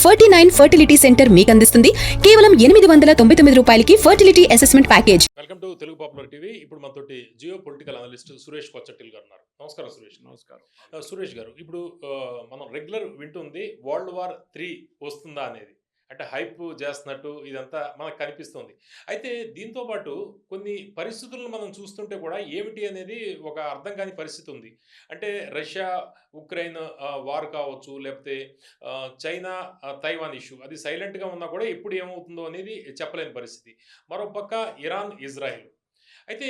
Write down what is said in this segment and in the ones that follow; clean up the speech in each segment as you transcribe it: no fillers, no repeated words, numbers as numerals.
49 fertility centre మీకు అందిస్తుంది కేవలం 899 రూపాయలకి fertility assessment package. Welcome to Telugu popular TV. ఇప్పుడు మనతోటి జియో పొలిటికల్ అనలిస్ట్ సురేష్ కొచ్చటిల్ గారు ఉన్నారు. నమస్కారం సురేష్. నమస్కారం. సురేష్ గారు, ఇప్పుడు మనం రెగ్యులర్ వింటుంది వరల్డ్ వార్ 3 వస్తుందా అనేది, అంటే హైప్ చేస్తున్నట్టు ఇదంతా మనకు కనిపిస్తుంది. అయితే దీంతో పాటు కొన్ని పరిస్థితులను మనం చూస్తుంటే కూడా ఏమిటి అనేది ఒక అర్థం కాని పరిస్థితి ఉంది. అంటే రష్యా ఉక్రెయిన్ వార్ కావచ్చు, లేకపోతే చైనా తైవాన్ ఇష్యూ, అది సైలెంట్గా ఉన్నా కూడా ఎప్పుడు ఏమవుతుందో అనేది చెప్పలేని పరిస్థితి. మరోపక్క ఇరాన్ ఇజ్రాయిల్. అయితే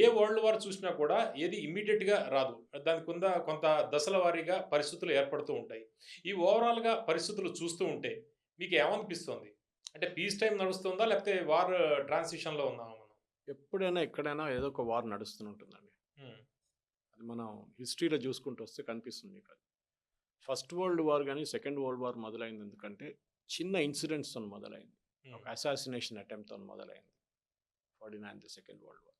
ఏ వరల్డ్ వార్ చూసినా కూడా ఏది ఇమ్మీడియట్గా రాదు, దానికి కొంత దశల వారీగా పరిస్థితులు ఏర్పడుతూ ఉంటాయి. ఈ ఓవరాల్గా పరిస్థితులు చూస్తూ ఉంటే మీకు ఏమనిపిస్తుంది? అంటే పీస్ టైం నడుస్తుందా, లేకపోతే వార్ ట్రాన్సిషన్లో ఉన్నామా మనం? ఎప్పుడైనా ఎక్కడైనా ఏదో ఒక వార్ నడుస్తూనే ఉంటుందండి. అది మనం హిస్టరీలో చూసుకుంటూ వస్తే కనిపిస్తుంది మీకు. అది ఫస్ట్ వరల్డ్ వార్ కానీ సెకండ్ వరల్డ్ వార్ మొదలైంది ఎందుకంటే చిన్న ఇన్సిడెంట్స్తో మొదలైంది. ఒక అసాసినేషన్ అటెంప్ట్తో మొదలైంది 49 సెకండ్ వరల్డ్ వార్.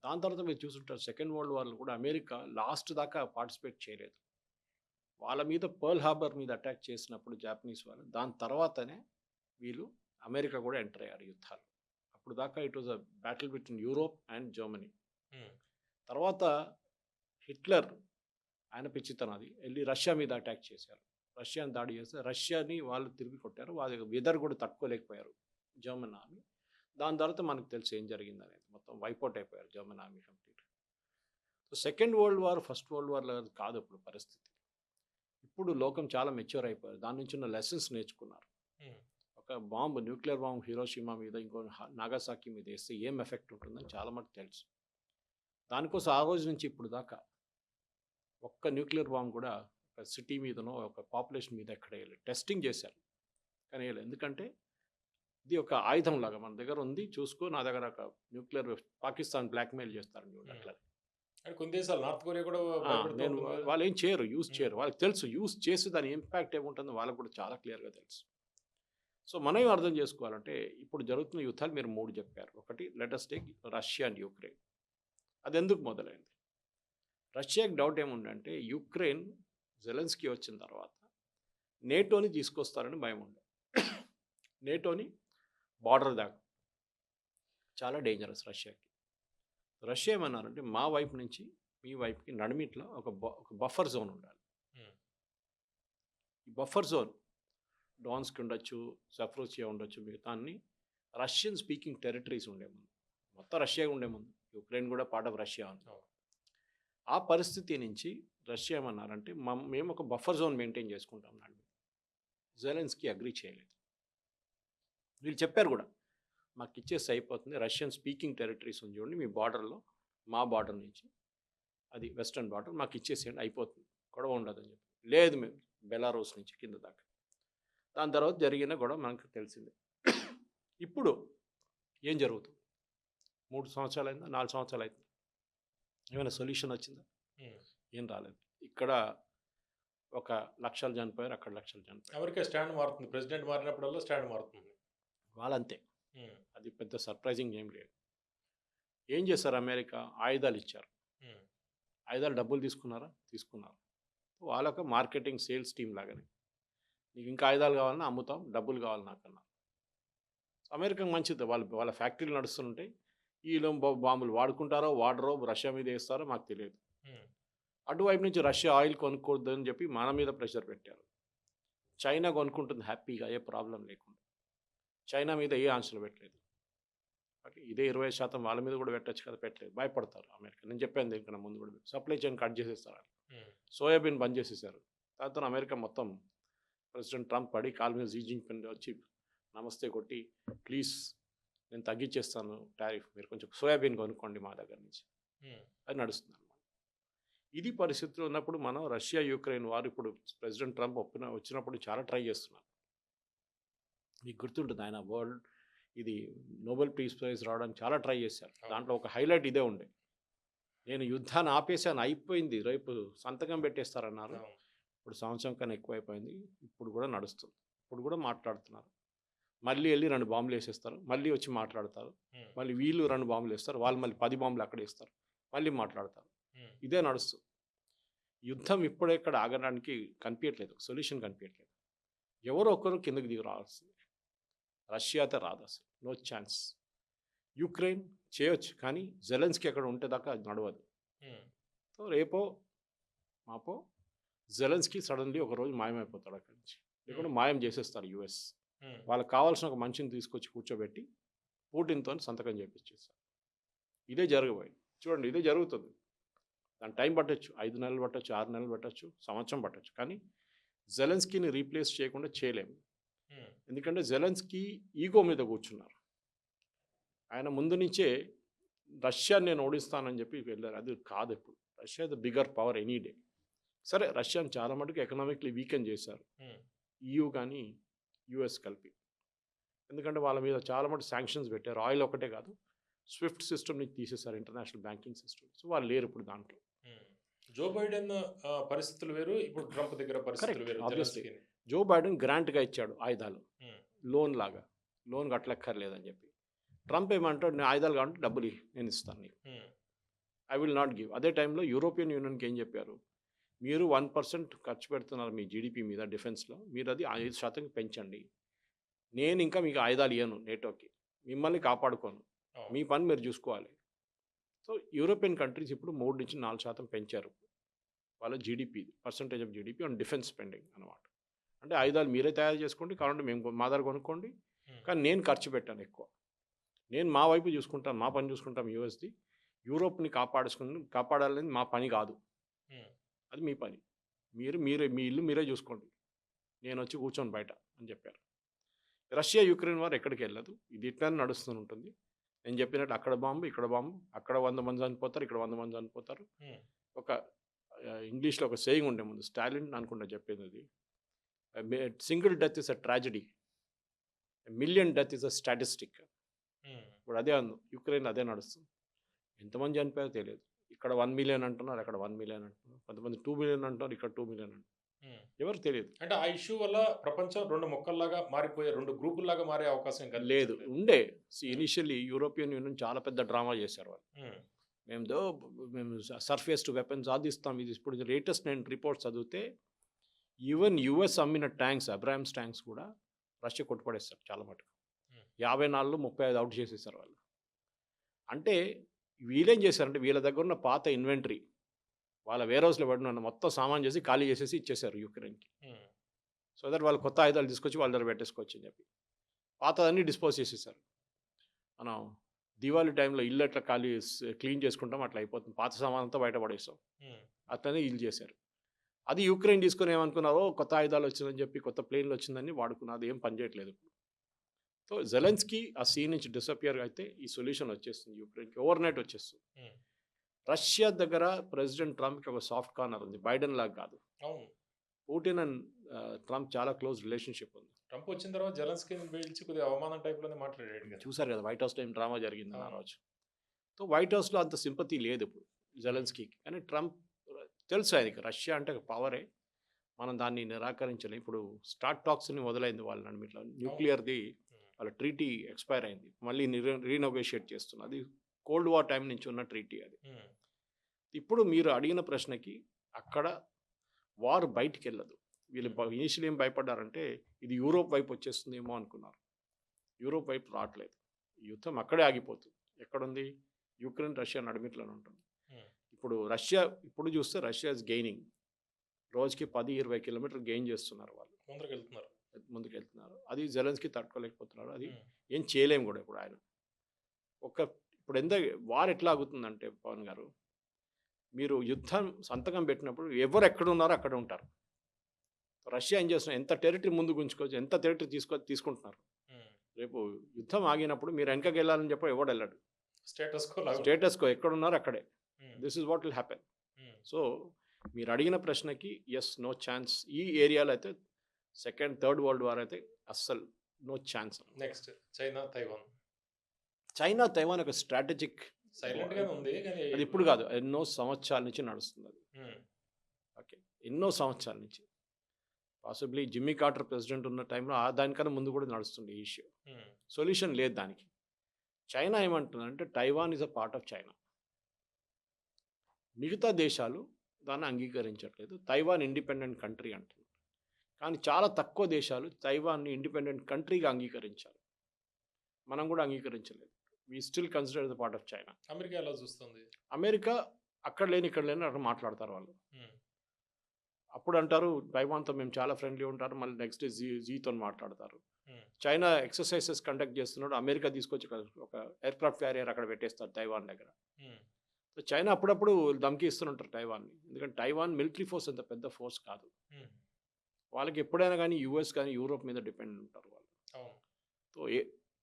దాని తర్వాత మీరు చూసుంటారు సెకండ్ వరల్డ్ వార్లో కూడా అమెరికా లాస్ట్ దాకా పార్టిసిపేట్ చేయలేదు. వాళ్ళ మీద పర్ల్ హార్బర్ మీద అటాక్ చేసినప్పుడు జాపనీస్ వాళ్ళు, దాని తర్వాతనే వీళ్ళు అమెరికా కూడా ఎంటర్ అయ్యారు యుద్ధాలు. అప్పుడు దాకా it was a battle between Europe and Germany. తర్వాత హిట్లర్ ఆయన పిచ్చితనది వెళ్ళి రష్యా మీద అటాక్ చేశారు. రష్యాని దాడి చేస్తే రష్యాని వాళ్ళు తిరిగి కొట్టారు. వాళ్ళ వెదర్ కూడా తట్టుకోలేకపోయారు జర్మన్ ఆర్మీ. దాని తర్వాత మనకు తెలుసు ఏం జరిగింది అనేది, మొత్తం వైపౌట్ అయిపోయారు German army complete. So second world war first world వార్లో కాదు ఇప్పుడు పరిస్థితి. ఇప్పుడు లోకం చాలా మెచ్యూర్ అయిపోయారు, దాని నుంచి ఉన్న లెసన్స్ నేర్చుకున్నారు. ఒక బాంబు, న్యూక్లియర్ బాంబు హిరోషిమా మీద ఇంకో నాగాసాకి మీద వేస్తే ఏం ఎఫెక్ట్ ఉంటుందని చాలా మటుకు తెలుసు. దానికోసం ఆ రోజు నుంచి ఇప్పుడు దాకా ఒక్క న్యూక్లియర్ బాంబు కూడా ఒక సిటీ మీదనో ఒక పాపులేషన్ మీద ఎక్కడ వేయలేదు. టెస్టింగ్ చేశారు కానీ వేయలేదు. ఎందుకంటే ఇది ఒక ఆయుధం లాగా మన దగ్గర ఉంది, చూసుకో, నా దగ్గర ఒక న్యూక్లియర్, పాకిస్తాన్ బ్లాక్మెయిల్ చేస్తారని అట్లా. కొన్ని దేశాలు, నార్త్ కొరియా కూడా నేను వాళ్ళు ఏం చేయరు, యూజ్ చేయరు. వాళ్ళకి తెలుసు యూజ్ చేసి దాని ఇంపాక్ట్ ఏముంటుందో వాళ్ళకు కూడా చాలా క్లియర్గా తెలుసు. సో మనం ఏం అర్థం చేసుకోవాలంటే ఇప్పుడు జరుగుతున్న యుద్ధాలు మీరు 3 చెప్పారు. ఒకటి latest take Russia and Ukraine. అది ఎందుకు మొదలైంది? రష్యాకి డౌట్ ఏముందంటే యుక్రెయిన్ జెలెన్స్కీ వచ్చిన తర్వాత నేటోని తీసుకొస్తారని భయం ఉండే. నేటోని బార్డర్ దాకా చాలా డేంజరస్ రష్యాకి. రష్యా ఏమన్నారంటే మా వైపు నుంచి మీ వైపుకి నడిమిట్లో ఒక బఫర్ జోన్ ఉండాలి. ఈ బఫర్ జోన్ డాన్స్కి ఉండొచ్చు, జఫ్రోసియా ఉండొచ్చు, మిగతా అన్ని రష్యన్ స్పీకింగ్ టెరిటరీస్ ఉండే ముందు, మొత్తం రష్యా ఉండే ముందు యుక్రెయిన్ కూడా పార్ట్ ఆఫ్ రష్యా ఉంది. ఆ పరిస్థితి నుంచి రష్యా ఏమన్నారంటే మేము ఒక బఫర్ జోన్ మెయింటైన్ చేసుకుంటాం. నాడు జెలెన్స్కీ అగ్రీ చేయలేదు. వీళ్ళు చెప్పారు కూడా మాకు ఇచ్చేసి అయిపోతుంది, రష్యన్ స్పీకింగ్ టెరిటరీస్ ఉంది చూడండి మీ బార్డర్లో, మా బార్డర్ నుంచి అది వెస్టర్న్ బార్డర్ మాకు ఇచ్చేసేయండి అయిపోతుంది, గొడవ ఉండదని చెప్పి. లేదు మేము బెలారూస్ నుంచి కింద దాకా. దాని తర్వాత జరిగిన గొడవ మనకు తెలిసిందే. ఇప్పుడు ఏం జరుగుతుంది? 3 సంవత్సరాలు అయిందా, 4 సంవత్సరాలు అయింది, ఏమైనా సొల్యూషన్ వచ్చిందా? ఏం రాలేదు. ఇక్కడ ఒక లక్షలు చనిపోయారు, అక్కడ లక్షలు చనిపోయారు. అమెరికా స్టాండ్ మారుతుంది, ప్రెసిడెంట్ మారినప్పుడల్లా స్టాండ్ మారుతుంది. వాళ్ళంతే, అది పెద్ద సర్ప్రైజింగ్ ఏం లేదు. ఏం చేశారు? అమెరికా ఆయుధాలు ఇచ్చారు. ఆయుధాలు డబ్బులు తీసుకున్నారా? తీసుకున్నారు. వాళ్ళొక మార్కెటింగ్ సేల్స్ టీమ్ లాగానే, నీకు ఇంకా ఆయుధాలు కావాలన్నా అమ్ముతాం, డబ్బులు కావాలి నాకన్నా. అమెరికా మంచిది, వాళ్ళ ఫ్యాక్టరీలు నడుస్తుంటాయి. ఈలో బాంబులు వాడుకుంటారో వాడరో, రష్యా మీద వేస్తారో మాకు తెలియదు. అటువైపు నుంచి రష్యా ఆయిల్ కొనుక్కోద్దని చెప్పి మన మీద ప్రెషర్ పెట్టారు. చైనా కొనుక్కుంటుంది హ్యాపీగా, ఏ ప్రాబ్లం లేకుండా. చైనా మీద ఏ ఆంక్షలు పెట్టలేదు. ఇదే 20% వాళ్ళ మీద కూడా పెట్టచ్చు కదా, పెట్టలేదు, భయపడతారు అమెరికా. నేను చెప్పాను దీనికన్నా ముందు కూడా, సప్లై చైన్ కట్ చేసేస్తారు. సోయాబీన్ బంద్ చేసేసారు. దాంతో అమెరికా మొత్తం ప్రెసిడెంట్ ట్రంప్ పడి కాలు మీద జీ జిన్పింగ్ వచ్చి నమస్తే కొట్టి, ప్లీజ్ నేను తగ్గించేస్తాను టారిఫ్, మీరు కొంచెం సోయాబీన్ కొనుక్కోండి మా దగ్గర నుంచి, అది నడుస్తుంది అన్నమాట. ఇది పరిస్థితులు ఉన్నప్పుడు మనం రష్యా యుక్రెయిన్ వారు ఇప్పుడు ప్రెసిడెంట్ ట్రంప్ వచ్చినప్పుడు చాలా ట్రై చేస్తున్నారు. మీకు గుర్తుంటుంది ఆయన వరల్డ్ ఇది నోబెల్ పీస్ ప్రైజ్ రావడానికి చాలా ట్రై చేశారు. దాంట్లో ఒక హైలైట్ ఇదే ఉండే, నేను యుద్ధాన్ని ఆపేసాను, అయిపోయింది, రేపు సంతకం పెట్టేస్తారన్నారు. ఇప్పుడు సంవత్సరం కన్నా ఎక్కువైపోయింది, ఇప్పుడు కూడా నడుస్తుంది, ఇప్పుడు కూడా మాట్లాడుతున్నారు. మళ్ళీ వెళ్ళి 2 బాంబులు వేసేస్తారు, మళ్ళీ వచ్చి మాట్లాడతారు, మళ్ళీ వీళ్ళు 2 బాంబులు వేస్తారు, వాళ్ళు మళ్ళీ 10 బాంబులు అక్కడ వేస్తారు, మళ్ళీ మాట్లాడతారు. ఇదే నడుస్తుంది. యుద్ధం ఇప్పుడెక్కడ ఆగడానికి కనిపించట్లేదు, సొల్యూషన్ కనిపించట్లేదు. ఎవరో ఒకరు కిందకి దిగి రావాల్సింది. రష్యా అయితే రాదు అసలు, నో ఛాన్స్. యుక్రెయిన్ చేయొచ్చు, కానీ జెలెన్స్కీ అక్కడ ఉంటే దాకా అది నడవదు. సో రేపో మాపో జెలెన్స్కీ సడన్లీ ఒకరోజు మాయమైపోతాడు అక్కడి నుంచి, లేకుంటే మాయం చేసేస్తారు యుఎస్. వాళ్ళకి కావాల్సిన ఒక మనిషిని తీసుకొచ్చి కూర్చోబెట్టి పుటిన్తో సంతకం చేపించేస్తారు. ఇదే జరగబోయింది. చూడండి, ఇదే జరుగుతుంది. దాని టైం పట్టచ్చు, 5 నెలలు పట్టచ్చు, 6 నెలలు పట్టచ్చు, సంవత్సరం పట్టచ్చు, కానీ జెలెన్స్కీని రీప్లేస్ చేయకుండా చేయలేము. ఎందుకంటే జెలెన్స్కీ ఈగో మీద కూర్చున్నారు. ఆయన ముందు నుంచే రష్యాని నేను ఓడిస్తానని చెప్పి వెళ్ళారు. అది కాదు. ఇప్పుడు Russia the bigger power any day. సరే, రష్యాని చాలా మటుకు ఎకనామిక్లీ వీకెన్ చేశారు EU కానీ యుఎస్ కలిపి. ఎందుకంటే వాళ్ళ మీద చాలా మటుకు శాంక్షన్స్ పెట్టారు. ఆయిల్ ఒకటే కాదు, స్విఫ్ట్ సిస్టమ్ నుంచి తీసేశారు, ఇంటర్నేషనల్ బ్యాంకింగ్ సిస్టమ్. సో వాళ్ళు లేరు ఇప్పుడు దాంట్లో. జో బైడెన్ పరిస్థితులు వేరు, ఇప్పుడు ట్రంప్ దగ్గర పరిస్థితులు వేరు. Obviously. జో బైడెన్ గ్రాంట్గా ఇచ్చాడు ఆయుధాలు, లోన్ లాగా, లోన్ కట్టలేక్కర్లేదని చెప్పి. ట్రంప్ ఏమంటాడు, నేను ఆయుధాలు కావాలంటే డబ్బులు నేను ఇస్తాను నీకు, ఐ విల్ నాట్ గివ్. అదే టైంలో యూరోపియన్ యూనియన్కి ఏం చెప్పారు, మీరు 1% ఖర్చు పెడుతున్నారు మీ జీడిపి మీద డిఫెన్స్లో, మీరు అది 5% పెంచండి, నేను ఇంకా మీకు ఆయుధాలు ఇవ్వను నేటోకి, మిమ్మల్ని కాపాడుకోను, మీ పని మీరు చూసుకోవాలి. సో యూరోపియన్ కంట్రీస్ ఇప్పుడు 3 నుంచి 4% పెంచారు వాళ్ళ GDP, percentage of GDP on defence spending అనమాట. అంటే ఆయుధాలు మీరే తయారు చేసుకోండి, కావాలంటే మేము మా దగ్గర కొనుక్కోండి, కానీ నేను ఖర్చు పెట్టాను ఎక్కువ, నేను మా వైపు చూసుకుంటాను, మా పని చూసుకుంటాం యూఎస్ది, యూరోప్ని కాపాడాలని మా పని కాదు, అది మీ పని, మీరే మీ ఇల్లు మీరే చూసుకోండి, నేను వచ్చి కూర్చొని బయట అని చెప్పారు. రష్యా యుక్రెయిన్ వారు ఎక్కడికి వెళ్ళదు, ఇది ఇట్లానే నడుస్తూ ఉంటుంది. నేను చెప్పినట్టు అక్కడ బాంబు, ఇక్కడ బాంబు, అక్కడ 100 మంది చనిపోతారు, ఇక్కడ 100 మంది చనిపోతారు. ఒక ఇంగ్లీష్లో ఒక సేయింగ్ ఉండే ముందు, స్టాలిన్ అనుకుంటా చెప్పింది అది, single death is a tragedy, million death is a statistic. ఇప్పుడు అదే అందు యుక్రెయిన్ అదే నడుస్తుంది. ఎంతమంది చనిపోయారో తెలియదు, ఇక్కడ 1 మిలియన్ అంటున్నారు, అక్కడ 1 మిలియన్ అంటున్నారు, కొంతమంది 2 మిలియన్ అంటున్నారు, ఇక్కడ 2 మిలియన్ అంటున్నారు, ఎవరు తెలియదు. అంటే ఆ ఇష్యూ వల్ల ప్రపంచం 2 ముక్కల్లాగా మారిపోయే, 2 గ్రూపుల్లాగా మారే అవకాశం లేదు. ఉండే ఇనిషియల్లీ యూరోపియన్ యూనియన్ చాలా పెద్ద డ్రామా చేశారు వాళ్ళు, మేము సర్ఫేస్ టు వెపన్స్ సాధిస్తాం. ఇది ఇప్పుడు లేటెస్ట్ నేను రిపోర్ట్స్ చదివితే ఈవెన్ యుఎస్ అమ్మిన ట్యాంక్స్, అబ్రామ్స్ ట్యాంక్స్ కూడా రష్యా కొట్టుపడేస్తారు చాలా మటుకు. 54లో 35 అవుట్ చేసేసారు వాళ్ళు. అంటే వీళ్ళేం చేశారంటే వీళ్ళ దగ్గర ఉన్న పాత ఇన్వెంటరీ వాళ్ళ వేర్ హౌస్లో పడిన మొత్తం సామాన్ చేసి ఖాళీ చేసేసి ఇచ్చేసారు యుక్రెయిన్కి. సో దట్ వాళ్ళు కొత్త ఆయుధాలు తీసుకొచ్చి వాళ్ళ దగ్గర పెట్టేసుకోవచ్చు అని చెప్పి పాతదన్నీ డిస్పోజ్ చేసేసారు. మనం దివాళీ టైంలో ఇల్లు ఎట్లా క్లీన్ చేసుకుంటాం అట్లా అయిపోతుంది, పాత సామాన్ అంతా బయట పడేస్తాం, అట్లనే ఇల్లు చేశారు. అది యుక్రెయిన్ తీసుకొని ఏమనుకున్నారో కొత్త ఆయుధాలు వచ్చిందని చెప్పి, కొత్త ప్లేన్లు వచ్చిందని వాడుకున్నారు, అది ఏం పనిచేయట్లేదు ఇప్పుడు. సో జెలెన్స్కీ ఆ సీన్ నుంచి డిసపియర్ అయితే ఈ సొల్యూషన్ వచ్చేస్తుంది యుక్రెయిన్కి, ఓవర్ నైట్ వచ్చేస్తుంది. రష్యా దగ్గర ప్రెసిడెంట్ ట్రంప్కి ఒక సాఫ్ట్ కార్నర్ ఉంది, బైడెన్ లాగా కాదు. పుటిన్ అండ్ ట్రంప్ చాలా క్లోజ్ రిలేషన్షిప్ ఉంది. ట్రంప్ వచ్చిన తర్వాత జెలెన్స్కీని పిలిచి కొద్దిగా అవమానం టైప్లోనే మాట్లాడాడు. చూసారు కదా వైట్ హౌస్ టైం డ్రామా జరిగింది ఆ రోజు. సో వైట్ హౌస్లో అంత సింపతి లేదు ఇప్పుడు జెలెన్స్కీకి, కానీ ట్రంప్ తెలుసు ఆయనకి రష్యా అంటే పవరే, మనం దాన్ని నిరాకరించలేం. ఇప్పుడు స్టార్ట్ టాక్స్ని మొదలైంది వాళ్ళ ఇట్లా న్యూక్లియర్ది, వాళ్ళ ట్రీటీ ఎక్స్పైర్ అయింది, మళ్ళీ రీనెగోషియేట్ చేస్తున్నారు. అది కోల్డ్ వార్ టైం నుంచి ఉన్న ట్రీటీ అది. ఇప్పుడు మీరు అడిగిన ప్రశ్నకి అక్కడ వార్ బయటికి వెళ్ళదు. వీళ్ళు ఇనిషియల్ ఏం భయపడ్డారంటే ఇది యూరోప్ వైపు వచ్చేస్తుందేమో అనుకున్నారు, యూరోప్ వైపు రావట్లేదు, యుద్ధం అక్కడే ఆగిపోతుంది. ఎక్కడుంది, యుక్రెయిన్ రష్యా నడిమిట్లోనే ఉంటుంది. ఇప్పుడు రష్యా ఇప్పుడు చూస్తే రష్యా ఇస్ గెయినింగ్, రోజుకి 10-20 కిలోమీటర్లు గెయిన్ చేస్తున్నారు వాళ్ళు, ముందుకు వెళ్తున్నారు. అది జెలెన్స్కీ తట్టుకోలేకపోతున్నారు, అది ఏం చేయలేము కూడా ఇప్పుడు ఆయన. ఇప్పుడు ఎంత వార్ ఎట్లా ఆగుతుందంటే పవన్ గారు, మీరు యుద్ధం సంతకం పెట్టినప్పుడు ఎవరు ఎక్కడ ఉన్నారో అక్కడ ఉంటారు. రష్యా ఏం చేస్తున్నారు, ఎంత టెరిటరీ ముందు గుంచుకోవచ్చు, ఎంత టెరిటరీ తీసుకుంటున్నారు. రేపు యుద్ధం ఆగినప్పుడు మీరు వెనకకి వెళ్ళాలని చెప్పి ఎవడు వెళ్ళాడు, స్టేటస్ కో ఎక్కడున్నారో అక్కడే. This is what will happen. So మీరు అడిగిన ప్రశ్నకి ఎస్, నో ఛాన్స్. ఈ ఏరియాలో అయితే సెకండ్ థర్డ్ వరల్డ్ వార్ అయితే అస్సలు no chance. Next China Taiwan ఒక స్ట్రాటజిక్, అది ఇప్పుడు కాదు, ఎన్నో సంవత్సరాల నుంచి నడుస్తుంది అది. ఓకే, ఎన్నో సంవత్సరాల నుంచి, పాసిబ్లీ జిమ్మీ కార్టర్ ప్రెసిడెంట్ ఉన్న టైంలో దానికన్నా ముందు కూడా నడుస్తుంది ఈ ఇష్యూ. సొల్యూషన్ లేదు దానికి. చైనా ఏమంటుందంటే Taiwan is a part of China, మిగతా దేశాలు దాన్ని అంగీకరించట్లేదు, తైవాన్ ఇండిపెండెంట్ కంట్రీ అంటున్నారు. కానీ చాలా తక్కువ దేశాలు తైవాన్ని ఇండిపెండెంట్ కంట్రీగా అంగీకరించారు. మనం కూడా అంగీకరించలేదు. We still consider the part of China. America ఎలా చూస్తుంది? అమెరికా అక్కడ లేని ఇక్కడ లేని అక్కడ మాట్లాడతారు వాళ్ళు. ఉమ్, అప్పుడు అంటారు తైవాన్తో మేము చాలా ఫ్రెండ్లీ ఉంటారు, మళ్ళీ నెక్స్ట్ డే జీతో మాట్లాడతారు. ఉమ్, చైనా ఎక్సర్సైజెస్ కండక్ట్ చేస్తున్నాడు, అమెరికా తీసుకొచ్చి ఒక ఎయిర్క్రాఫ్ట్ క్యారియర్ అక్కడ పెట్టేస్తారు తైవాన్ దగ్గర. ఉమ్, సో చైనా అప్పుడప్పుడు ధమ్కి ఇస్తుంటారు తైవాన్ని, ఎందుకంటే తైవాన్ మిలిటరీ ఫోర్స్ అంత పెద్ద ఫోర్స్ కాదు. ఉమ్, వాళ్ళకి ఎప్పుడైనా కానీ యూఎస్ కానీ యూరోప్ మీద డిపెండ్ ఉంటారు వాళ్ళు. అవును. సో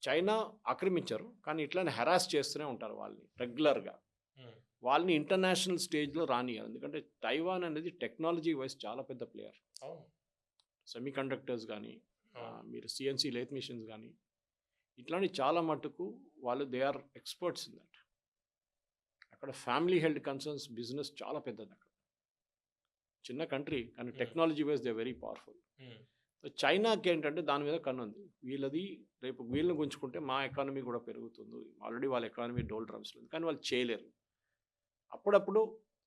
చైనా ఆక్రమించరు, కానీ ఇట్లానే హెరాస్ చేస్తూనే ఉంటారు వాళ్ళని రెగ్యులర్గా. ఉమ్, వాళ్ళని ఇంటర్నేషనల్ స్టేజ్లో రానియారు, ఎందుకంటే తైవాన్ అనేది టెక్నాలజీ వైజ్ చాలా పెద్ద ప్లేయర్. అవును. సెమీ కండక్టర్స్ కానీ అవును. మీరు సిఎన్సి లేత్ మిషన్స్ కానీ ఇట్లాంటి చాలా మటుకు వాళ్ళు they are experts in that. అక్కడ ఫ్యామిలీ హెల్త్ కన్సర్న్స్ బిజినెస్ చాలా పెద్దది అక్కడ. చిన్న కంట్రీ కానీ technology wise they very powerful. Um, so చైనాకి ఏంటంటే దాని మీద కన్ను ఉంది, వీళ్ళది రేపు వీళ్ళని గుంజుకుంటే మా ఎకానమీ కూడా పెరుగుతుంది. ఆల్రెడీ వాళ్ళ ఎకానమీ డోల్ డ్రమ్స్ ఉంది, కానీ వాళ్ళు చేయలేరు. అప్పుడప్పుడు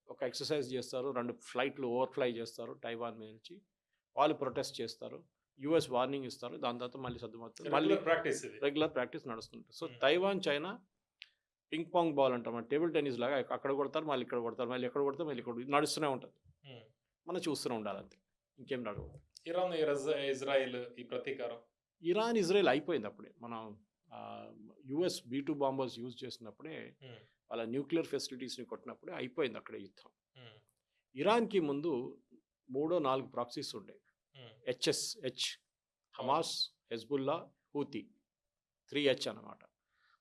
ఒక ఎక్సర్సైజ్ చేస్తారు, 2 ఫ్లైట్లు ఓవర్ఫ్లై చేస్తారు తైవాన్ మీద నుంచి, వాళ్ళు ప్రొటెస్ట్ చేస్తారు, యూఎస్ వార్నింగ్ ఇస్తారు, దాని తర్వాత మళ్ళీ సర్దుమవుతుంది, మళ్ళీ రెగ్యులర్ ప్రాక్టీస్ ఇది. రెగ్యులర్ ప్రాక్టీస్ నడుస్తుంటుంది. So Taiwan China ping pong ball అంటాం, టేబుల్ టెన్నిస్ లాగా అక్కడ కొడతారు, మళ్ళీ ఇక్కడ కొడతారు, మళ్ళీ ఎక్కడ కొడతారు, మళ్ళీ ఇక్కడ నడుస్తూనే ఉంటుంది. ఉమ్, మనం చూస్తూనే ఉండాలి అంతే, ఇంకేం నడవదు. ఇరాన్ ఇజ్రాయెల్ ఈ ప్రతీకారం. ఇరాన్ ఇజ్రాయెల్ అయిపోయింది అప్పుడే. మనం యుఎస్ B2 బాంబర్స్ యూజ్ చేసినప్పుడే, ఉమ్, వాళ్ళ న్యూక్లియర్ ఫెసిలిటీస్ని కొట్టినప్పుడే అయిపోయింది అక్కడ యుద్ధం. ఉమ్, ఇరాన్కి ముందు 3-4 ప్రాక్సీస్ ఉండే, ఉమ్, H Hamas, Hezbollah, Houthi, 3H అన్నమాట.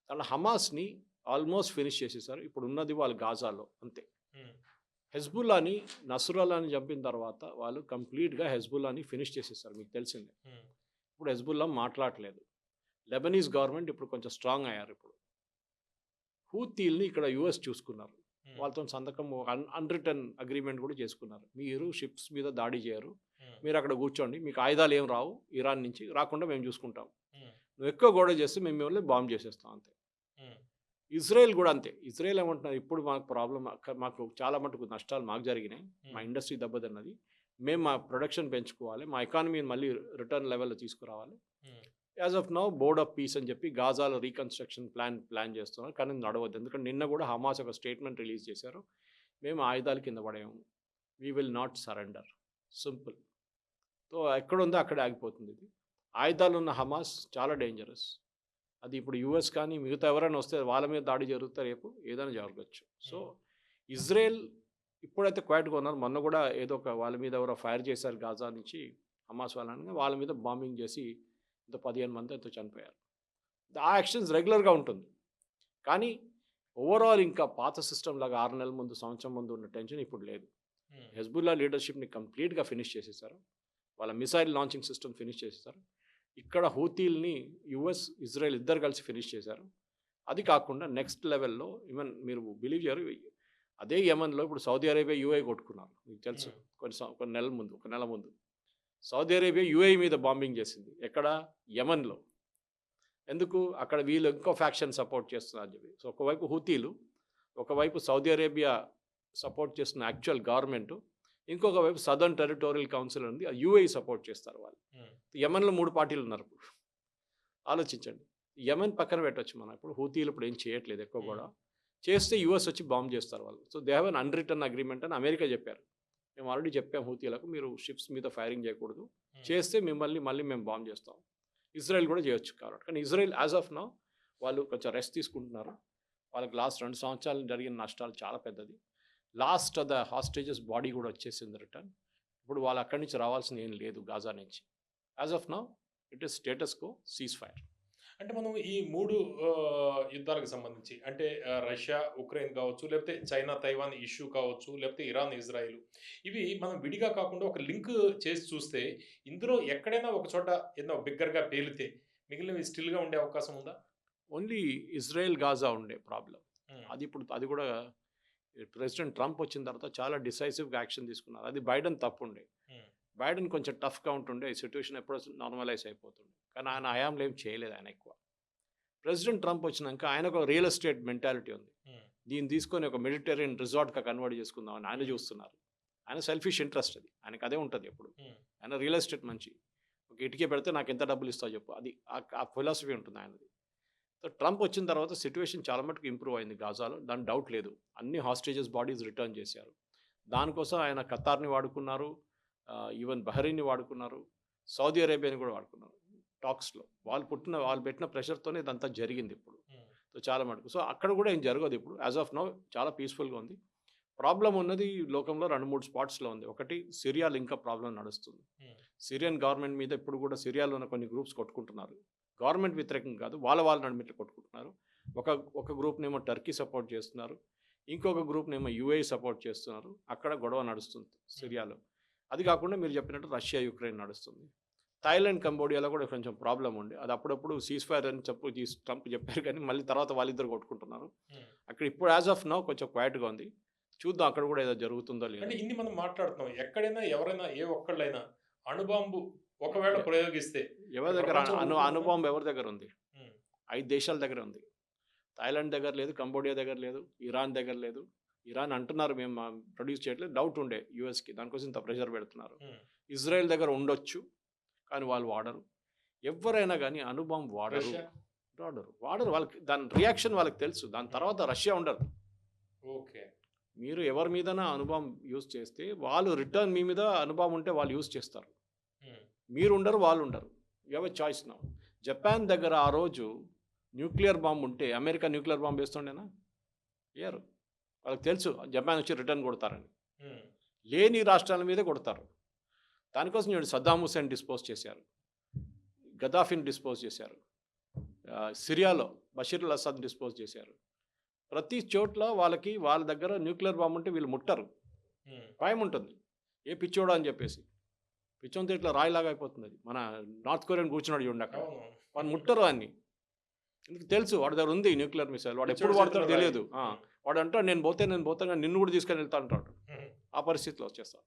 దాంట్లో హమాస్ని ఆల్మోస్ట్ ఫినిష్ చేసేసారు, ఇప్పుడు ఉన్నది వాళ్ళు గాజాలో అంతే. ఉమ్, హెజ్బుల్లాని నస్రుల్లాని చంపిన తర్వాత వాళ్ళు కంప్లీట్గా హెజ్బుల్లాని ఫినిష్ చేసేసారు, మీకు తెలిసిందే. ఉమ్, ఇప్పుడు హెజ్బుల్లా మాట్లాడలేదు. లెబనీస్ గవర్నమెంట్ ఇప్పుడు కొంచెం స్ట్రాంగ్ అయ్యారు. ఇప్పుడు హూతీల్ని ఇక్కడ యుఎస్ చూసుకున్నారు, ఉమ్, వాళ్ళతో సంతకం అన్రిటర్న్ అగ్రిమెంట్ కూడా చేసుకున్నారు. మీరు షిప్స్ మీద దాడి చేయరు, ఉమ్, మీరు అక్కడ కూర్చోండి, మీకు ఆయుధాలు ఏం రావు, ఇరాన్ నుంచి రాకుండా మేము చూసుకుంటాం, ఉమ్, నువ్వు ఎక్కువ గొడవ చేస్తే మేము మిమ్మల్ని బాంబ్ చేసేస్తాం అంతే. ఉమ్, ఇజ్రాయెల్ కూడా అంతే. ఇజ్రాయెల్ ఏమంటున్నారు, ఇప్పుడు మాకు ప్రాబ్లం, మాకు చాలా మటుకు నష్టాలు మాకు జరిగినాయి, మా ఇండస్ట్రీ దెబ్బతిన్నది, మేము మా ప్రొడక్షన్ పెంచుకోవాలి, మా ఎకానమీని మళ్ళీ రిటర్న్ లెవెల్లో తీసుకురావాలి. Um, as of now board of peace అని చెప్పి గాజాలో రీకన్స్ట్రక్షన్ ప్లాన్ చేస్తున్నారు, కానీ నడవద్దు. ఎందుకంటే నిన్న కూడా హమాస్ ఒక స్టేట్మెంట్ రిలీజ్ చేశారు, మేము ఆయుధాలు కింద పడేము, we will not surrender, simple. So ఎక్కడుందో అక్కడే ఆగిపోతుంది ఇది. ఆయుధాలు ఉన్న హమాస్ చాలా డేంజరస్, అది ఇప్పుడు యూఎస్ కానీ మిగతా ఎవరైనా వస్తే వాళ్ళ మీద దాడి జరుగుతా, రేపు ఏదైనా జరగచ్చు. సో ఇజ్రాయెల్ ఇప్పుడైతే క్వైట్గా ఉన్నారు. మొన్న కూడా ఏదో ఒక వాళ్ళ మీద ఎవరో ఫైర్ చేశారు గాజా నుంచి, హమాస్ వాళ్ళ మీద బాంబింగ్ చేసి 15 మంది ఎంతో చనిపోయారు. ఆ యాక్షన్స్ రెగ్యులర్గా ఉంటుంది, కానీ ఓవరాల్ ఇంకా పాత సిస్టమ్ లాగా 6 నెలల ముందు, సంవత్సరం ముందు ఉన్న టెన్షన్ ఇప్పుడు లేదు. ఉమ్, హెజ్బుల్లా లీడర్షిప్ని కంప్లీట్గా ఫినిష్ చేసేసారు, వాళ్ళ మిసైల్ లాంచింగ్ సిస్టమ్ ఫినిష్ చేసేసారు. ఇక్కడ హూతీల్ని యుఎస్ ఇజ్రాయెల్ ఇద్దరు కలిసి ఫినిష్ చేశారు. అది కాకుండా నెక్స్ట్ లెవెల్లో ఈవెన్ మీరు బిలీవ్ చేయరు, అదే యమన్లో ఇప్పుడు సౌదీ అరేబియా యూఏ కొట్టుకున్నారు, మీకు తెలుసు. కొన్ని నెల ముందు సౌదీ అరేబియా యూఏ మీద బాంబింగ్ చేసింది, ఎక్కడ, యమన్లో. ఎందుకు, అక్కడ వీళ్ళు ఇంకో ఫ్యాక్షన్ సపోర్ట్ చేస్తున్నారు అని చెప్పి. సో ఒకవైపు హూతీలు, ఒకవైపు సౌదీ అరేబియా సపోర్ట్ చేస్తున్న యాక్చువల్ గవర్నమెంట్, ఇంకొక వైపు సదర్న్ టెరిటోరియల్ కౌన్సిల్ ఉంది, ఆ యూఏ సపోర్ట్ చేస్తారు వాళ్ళు. ఉమ్, యమన్లో 3 పార్టీలు ఉన్నారు ఇప్పుడు, ఆలోచించండి. యమన్ పక్కన పెట్టవచ్చు మనం, ఇప్పుడు హూతీలు ఇప్పుడు ఏం చేయట్లేదు ఎక్కువ కూడా, చేస్తే యూఎస్ వచ్చి బాంబ్ చేస్తారు వాళ్ళు. So they have an unwritten agreement అని అమెరికా చెప్పారు. మేము ఆల్రెడీ చెప్పాం హూతీలకు, మీరు షిప్స్ మీద ఫైరింగ్ చేయకూడదు, చేస్తే మళ్ళీ మేము బాంబ్ చేస్తాం. ఇజ్రాయెల్ కూడా చేయొచ్చు కాబట్టి, కానీ ఇజ్రాయెల్ యాజ్ ఆఫ్ నౌ వాళ్ళు కొంచెం రెస్ట్ తీసుకుంటున్నారు. వాళ్ళకి లాస్ట్ 2 సంవత్సరాలు జరిగిన నష్టాలు చాలా పెద్దది. లాస్ట్ ద హాస్టేజెస్ బాడీ కూడా వచ్చేసింది రిటర్న్. ఇప్పుడు వాళ్ళు అక్కడి నుంచి రావాల్సింది ఏం లేదు గాజా నుంచి. As of now it is status quo, cease fire. అంటే మనం ఈ 3 యుద్ధాలకు సంబంధించి, అంటే రష్యా ఉక్రెయిన్ కావచ్చు, లేకపోతే చైనా తైవాన్ ఇష్యూ కావచ్చు, లేకపోతే ఇరాన్ ఇజ్రాయిల్, ఇవి మనం విడిగా కాకుండా ఒక లింక్ చేసి చూస్తే ఇందులో ఎక్కడైనా ఒక చోట ఏదో బిగ్గరగా పేలితే మిగిలినవి స్టిల్గా ఉండే అవకాశం ఉందా? ఓన్లీ ఇజ్రాయెల్ గాజా ఉండే ప్రాబ్లం. అది కూడా ప్రెసిడెంట్ ట్రంప్ వచ్చిన తర్వాత చాలా డిసైసివ్గా యాక్షన్ తీసుకున్నారు. అది బైడెన్ తప్పు ఉండే. బైడెన్ కొంచెం టఫ్గా ఉంటుండే, ఈ సిచ్యువేషన్ ఎప్పుడో నార్మలైజ్ అయిపోతుండే, కానీ ఆయన హయాంలో ఏం చేయలేదు ఆయన ఎక్కువ. ప్రెసిడెంట్ ట్రంప్ వచ్చినాక ఆయనకు ఒక రియల్ ఎస్టేట్ మెంటాలిటీ ఉంది, దీన్ని తీసుకొని ఒక మెడిటరేనియన్ రిసార్ట్గా కన్వర్ట్ చేసుకుందామని ఆయన చూస్తున్నారు. ఆయన సెల్ఫిష్ ఇంట్రెస్ట్ అది, ఆయనకు అదే ఉంటుంది ఎప్పుడు. ఉమ్, ఆయన రియల్ ఎస్టేట్ మంచి, ఒక ఇటుకే పెడితే నాకు ఎంత డబ్బులు ఇస్తావు చెప్పు, అది ఆ ఫిలాసఫీ ఉంటుంది ఆయనది. సో ట్రంప్ వచ్చిన తర్వాత సిచ్యువేషన్ చాలా మటుకు ఇంప్రూవ్ అయింది గాజాలో, దాని డౌట్ లేదు. అన్ని హాస్టేజెస్ బాడీస్ రిటర్న్ చేశారు. దానికోసం ఆయన ఖతార్ని వాడుకున్నారు, ఈవెన్ బహరీన్ని వాడుకున్నారు, సౌదీ అరేబియాని కూడా వాడుకున్నారు టాక్స్లో. వాళ్ళు పెట్టిన ప్రెషర్తోనే ఇదంతా జరిగింది ఇప్పుడు. ఉమ్, సో చాలా మటుకు సో అక్కడ కూడా ఏం జరగదు ఇప్పుడు. యాజ్ ఆఫ్ నౌ చాలా పీస్ఫుల్గా ఉంది. ప్రాబ్లం ఉన్నది లోకంలో 2-3 స్పాట్స్లో ఉంది. ఒకటి సిరియాలో ఇంకా ప్రాబ్లం నడుస్తుంది. ఉమ్, సిరియన్ గవర్నమెంట్ మీద ఇప్పుడు కూడా సిరియాలో ఉన్న కొన్ని గ్రూప్స్ కొట్టుకుంటున్నారు. గవర్నమెంట్ వ్యతిరేకం కాదు, వాళ్ళ నడిమిట్లు కొట్టుకుంటున్నారు. ఒక గ్రూప్నేమో టర్కీ సపోర్ట్ చేస్తున్నారు, ఇంకొక గ్రూప్నేమో యూఏఈ సపోర్ట్ చేస్తున్నారు. అక్కడ గొడవ నడుస్తుంది సిరియాలో. అది కాకుండా మీరు చెప్పినట్టు రష్యా యుక్రెయిన్ నడుస్తుంది. థాయిలాండ్ కంబోడియాలో కూడా కొంచెం ప్రాబ్లం ఉంది. అది అప్పుడప్పుడు సీజ్ ఫైర్ అని ట్రంప్ చెప్పారు, కానీ మళ్ళీ తర్వాత వాళ్ళిద్దరు కొట్టుకుంటున్నారు. ఉమ్. అక్కడ ఇప్పుడు యాజ్ ఆఫ్ నౌ కొంచెం క్వైట్గా ఉంది. చూద్దాం అక్కడ కూడా ఏదో జరుగుతుందో అంటే లేదో. ఇన్ని మనం మాట్లాడుతున్నాం, ఎక్కడైనా ఎవరైనా ఏ ఒక్కళ్ళైనా అణుబాంబు ఒకవేళ ప్రయోగిస్తే ఎవరి దగ్గర ప్రపంచం ఊరుకుంటుందా? అణుబాంబు ఎవరి దగ్గర ఉంది? ఉమ్, 5 దేశాల దగ్గర ఉంది. థాయిలాండ్ దగ్గర లేదు, కంబోడియా దగ్గర లేదు, ఇరాన్ దగ్గర లేదు. ఇరాన్ అంటున్నారు మేము ప్రొడ్యూస్ చేయట్లేదు, డౌట్ ఉండే యూఎస్కి, దానికోసం ఇంత ప్రెషర్ పెడుతున్నారు. ఉమ్, ఇజ్రాయెల్ దగ్గర ఉండొచ్చు, కానీ వాళ్ళు వాడరు. ఎవరైనా కానీ అణుబాంబు రష్యా? వాడరు. వాళ్ళకి దాని రియాక్షన్ వాళ్ళకి తెలుసు. దాని తర్వాత రష్యా ఉండరు. ఓకే. మీరు ఎవరి మీదైనా అణుబాంబు యూజ్ చేస్తే వాళ్ళు రిటర్న్ మీ మీద అణుబాంబు ఉంటే వాళ్ళు యూజ్ చేస్తారు. ఉమ్, మీరు ఉండరు, వాళ్ళు ఉండరు. ఎవరి చాయిస్ నా. జపాన్ దగ్గర ఆ రోజు న్యూక్లియర్ బాంబు ఉంటే అమెరికా న్యూక్లియర్ బాంబు వేస్తుండేనా? వేయరు. వాళ్ళకి తెలుసు జపాన్ వచ్చి రిటర్న్ కొడతారని. ఉమ్, లేని రాష్ట్రాల మీదే కొడతారు. దానికోసం నేను సద్దాం హుసేన్ డిస్పోజ్ చేశారు, గద్దాఫీని డిస్పోజ్ చేశారు, సిరియాలో బషీర్ అల్ అసద్ డిస్పోజ్ చేశారు. ప్రతి చోట్ల వాళ్ళ దగ్గర న్యూక్లియర్ బాంబు ఉంటే వీళ్ళు ముట్టరు. ఉమ్, భయం ఉంటుంది, ఏ పిచ్చోడా అని చెప్పేసి. పిచ్చోంతో ఇట్లా రాయిలాగా అయిపోతుంది అది. మన నార్త్ కొరియన్ కూర్చున్నాడు చూడండి అక్కడ, అవును. వాడు ముట్టరు అన్ని. ఎందుకు తెలుసు వాడి దగ్గర ఉంది న్యూక్లియర్ మిసైల్. వాడు ఎప్పుడు పిచ్చోడి వాడతాడో చేతిలో తెలియదు. రాయి. వాడు అంటాడు నేను పోతే కానీ నిన్ను కూడా తీసుకొని వెళ్తా అంటాడు. ఉమ్. ఆ పరిస్థితిలో వచ్చేస్తా.